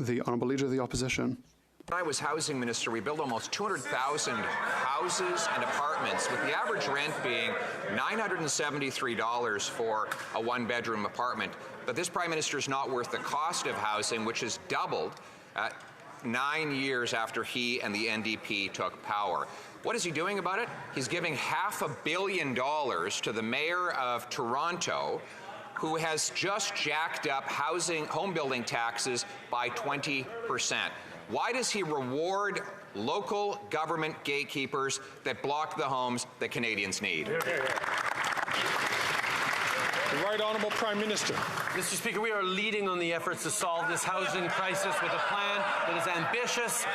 The Honourable Leader of the Opposition. When I was housing minister, we built almost 200,000 houses and apartments, with the average rent being $973 for a one-bedroom apartment. But this Prime Minister is not worth the cost of housing, which has doubled 9 years after he and the NDP took power. What is he doing about it? He's giving $500 million to the Mayor of Toronto, who has just jacked up home building taxes by 20%. Why does he reward local government gatekeepers that block the homes that Canadians need? The Right Honourable Prime Minister. Mr. Speaker, we are leading on the efforts to solve this housing crisis with a plan that is ambitious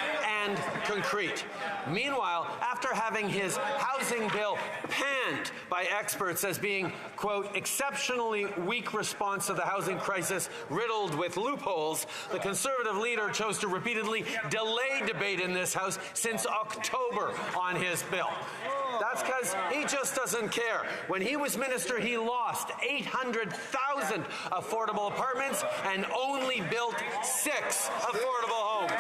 and concrete. Meanwhile, after having his housing bill panned by experts as being, quote, exceptionally weak response to the housing crisis riddled with loopholes, the Conservative leader chose to repeatedly delay debate in this House since October on his bill. That's because he just doesn't care. When he was minister, he lost 800,000 affordable apartments and only built 6 affordable homes.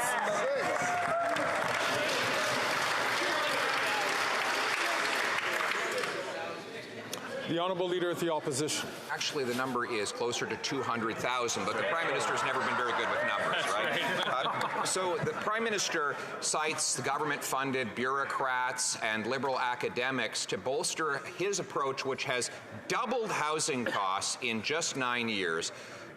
The Honourable Leader of the Opposition. Actually, the number is closer to 200,000, but the Prime Minister's never been very good with numbers, right? So the Prime Minister cites the government-funded bureaucrats and liberal academics to bolster his approach, which has doubled housing costs in just 9 years,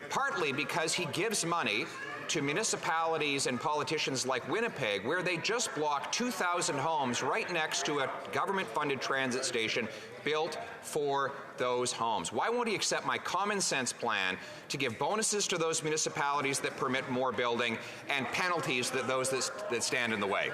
partly because he gives money to municipalities and politicians like Winnipeg, where they just blocked 2,000 homes right next to a government-funded transit station built for those homes. Why won't he accept my common sense plan to give bonuses to those municipalities that permit more building and penalties to those that stand in the way?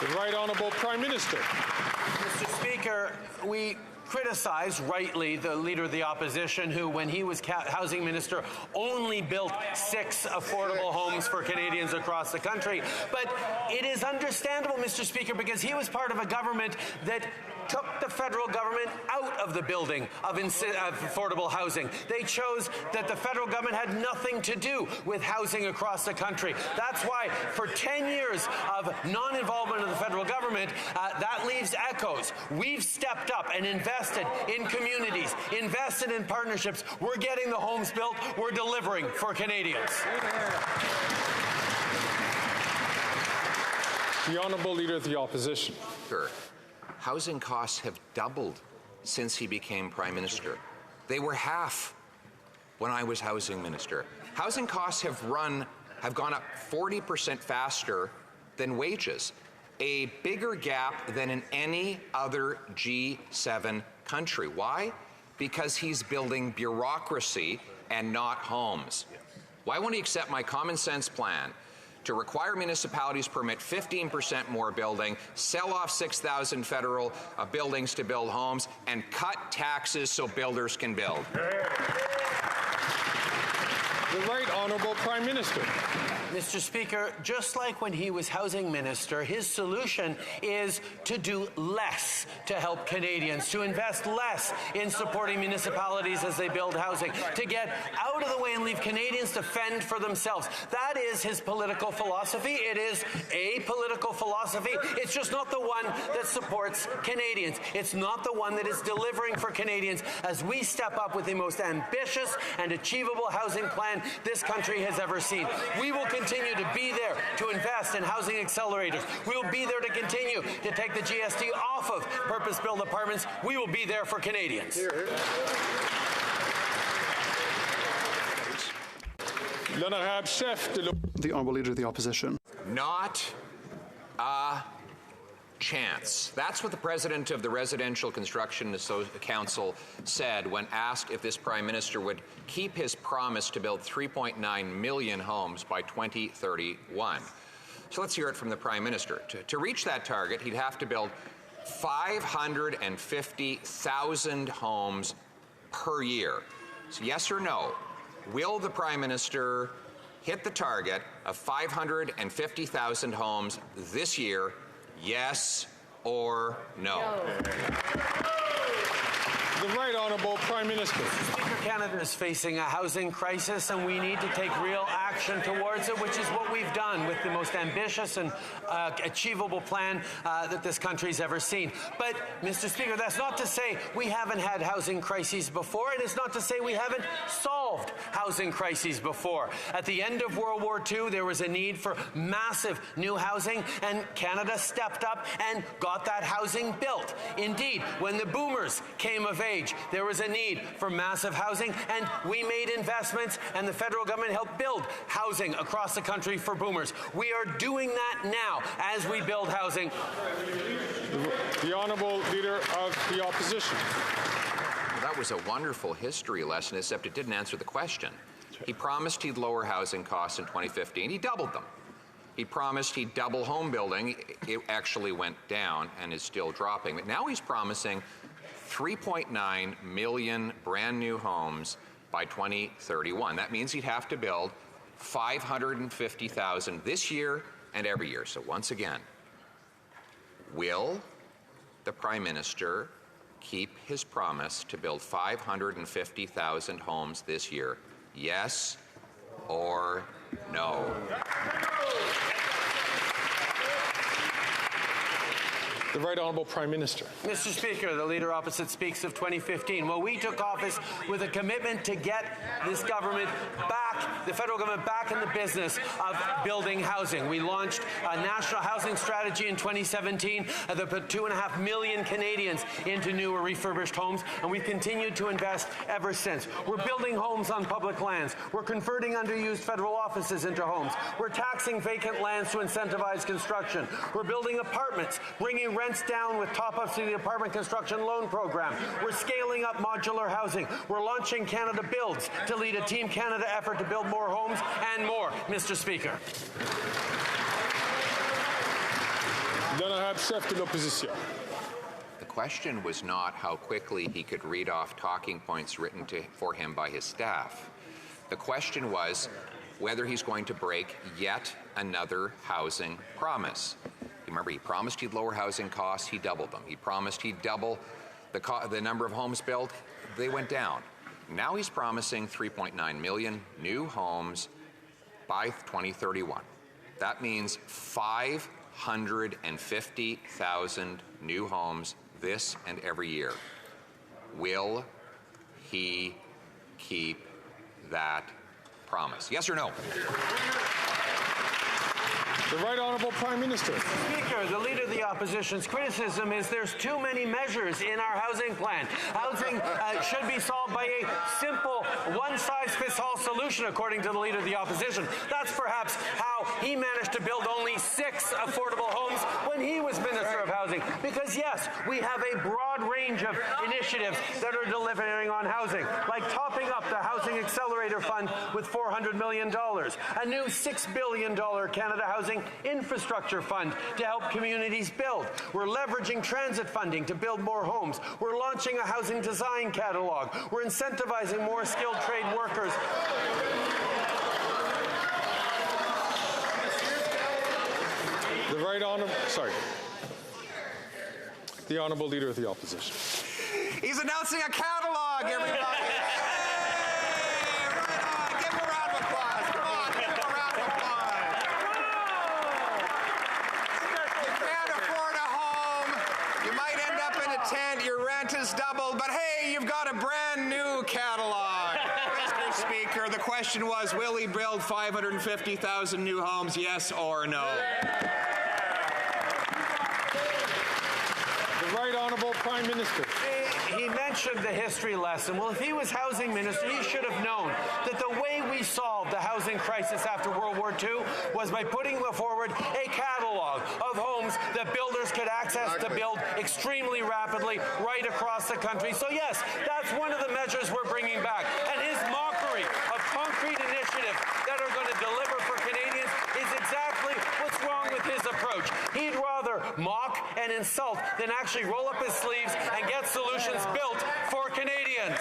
The Right Honourable Prime Minister. Mr. Speaker, we criticize rightly the Leader of the Opposition, who, when he was housing minister, only built 6 affordable homes for Canadians across the country. But it is understandable, Mr. Speaker, because he was part of a government that took the federal government out of the building of affordable housing. They chose that the federal government had nothing to do with housing across the country. That's why for 10 years of non-involvement of the federal government, that leaves echoes. We've stepped up and invested in communities, invested in partnerships. We're getting the homes built. We're delivering for Canadians. The Honourable Leader of the Opposition. Sure. Housing costs have doubled since he became Prime Minister. They were half when I was housing minister. Housing costs have gone up 40% faster than wages, a bigger gap than in any other G7 country. Why? Because he's building bureaucracy and not homes. Why won't he accept my common sense plan to require municipalities permit 15% more building, sell off 6,000 federal buildings to build homes, and cut taxes so builders can build? The Right Honourable Prime Minister. Mr. Speaker, just like when he was housing minister, his solution is to do less to help Canadians, to invest less in supporting municipalities as they build housing, to get out of the way and leave Canadians to fend for themselves. That is his political philosophy. It is a political philosophy. It's just not the one that supports Canadians. It's not the one that is delivering for Canadians as we step up with the most ambitious and achievable housing plan this country has ever seen. We will continue to be there to invest in housing accelerators. We will be there to continue to take the GST off of purpose-built apartments. We will be there for Canadians. L'Honourable Chef de The Honourable Leader of the Opposition. Not a chance. That's what the president of the Residential Construction Council said when asked if this Prime Minister would keep his promise to build 3.9 million homes by 2031. So let's hear it from the Prime Minister. To reach that target, he'd have to build 550,000 homes per year. So yes or no, will the Prime Minister hit the target of 550,000 homes this year? Yes or no? The Right Honourable Prime Minister. Speaker, Canada is facing a housing crisis, and we need to take real action towards it, which is what we've done with the most ambitious and achievable plan that this country's ever seen. But, Mr. Speaker, that's not to say we haven't had housing crises before, and it's not to say we haven't solved housing crises before. At the end of World War II, there was a need for massive new housing, and Canada stepped up and got that housing built. Indeed, when the boomers came of age, there was a need for massive housing, and we made investments, and the federal government helped build housing across the country for boomers. We are doing that now as we build housing. The Honourable Leader of the Opposition. That was a wonderful history lesson, except it didn't answer the question. He promised he'd lower housing costs in 2015. He doubled them. He promised he'd double home building. It actually went down and is still dropping. But now he's promising 3.9 million brand new homes by 2031. That means he'd have to build 550,000 this year and every year. So once again, will the Prime Minister keep his promise to build 550,000 homes this year? Yes or no? The Right Honourable Prime Minister. Mr. Speaker, the Leader Opposite speaks of 2015. Well, we took office with a commitment to get this government back, the federal government back in the business of building housing. We launched a national housing strategy in 2017 that put 2.5 million Canadians into new or refurbished homes, and we've continued to invest ever since. We're building homes on public lands. We're converting underused federal offices into homes. We're taxing vacant lands to incentivize construction. We're building apartments, bringing rents down with top-ups to the apartment construction loan program. We're scaling up modular housing. We're launching Canada Builds to lead a Team Canada effort to build more homes and more, Mr. Speaker. L'honorable chef de l'opposition. The question was not how quickly he could read off talking points written for him by his staff. The question was whether he's going to break yet another housing promise. Remember, he promised he'd lower housing costs, he doubled them. He promised he'd double the number of homes built, they went down. Now he's promising 3.9 million new homes by 2031. That means 550,000 new homes this and every year. Will he keep that promise? Yes or no? The Right Honourable Prime Minister. Speaker, the Leader of the Opposition's criticism is there's too many measures in our housing plan. Housing should be solved by a simple one-size-fits-all solution, according to the Leader of the Opposition. That's perhaps how he managed to build only 6 affordable homes when he was Minister of Housing. Because, yes, we have a broad range of initiatives that are delivering on housing, like topping up the Housing Accelerator Fund with $400 million, a new $6 billion Canada Housing Infrastructure Fund to help communities build. We're leveraging transit funding to build more homes. We're launching a housing design catalog. We're incentivizing more skilled trade workers. The Honourable Leader of the Opposition. He's announcing a catalog, everybody. Hey, right on. Give him a round of applause. Come on, give him a round of applause. You can't afford a home. You might end up in a tent. Your rent is doubled. But hey, you've got a brand new catalog. Mr. Speaker, the question was, will he build 550,000 new homes, yes or no? Right Honourable Prime Minister. He mentioned the history lesson. Well, if he was housing minister, he should have known that the way we solved the housing crisis after World War II was by putting forward a catalog of homes that builders could access to build extremely rapidly right across the country. So yes, that's one of the measures we're bringing back. And his mockery of concrete initiatives that are going to deliver for Canadians is exactly what's wrong with his approach. He'd rather mock and insult than actually roll up his sleeves and get solutions built for Canadians.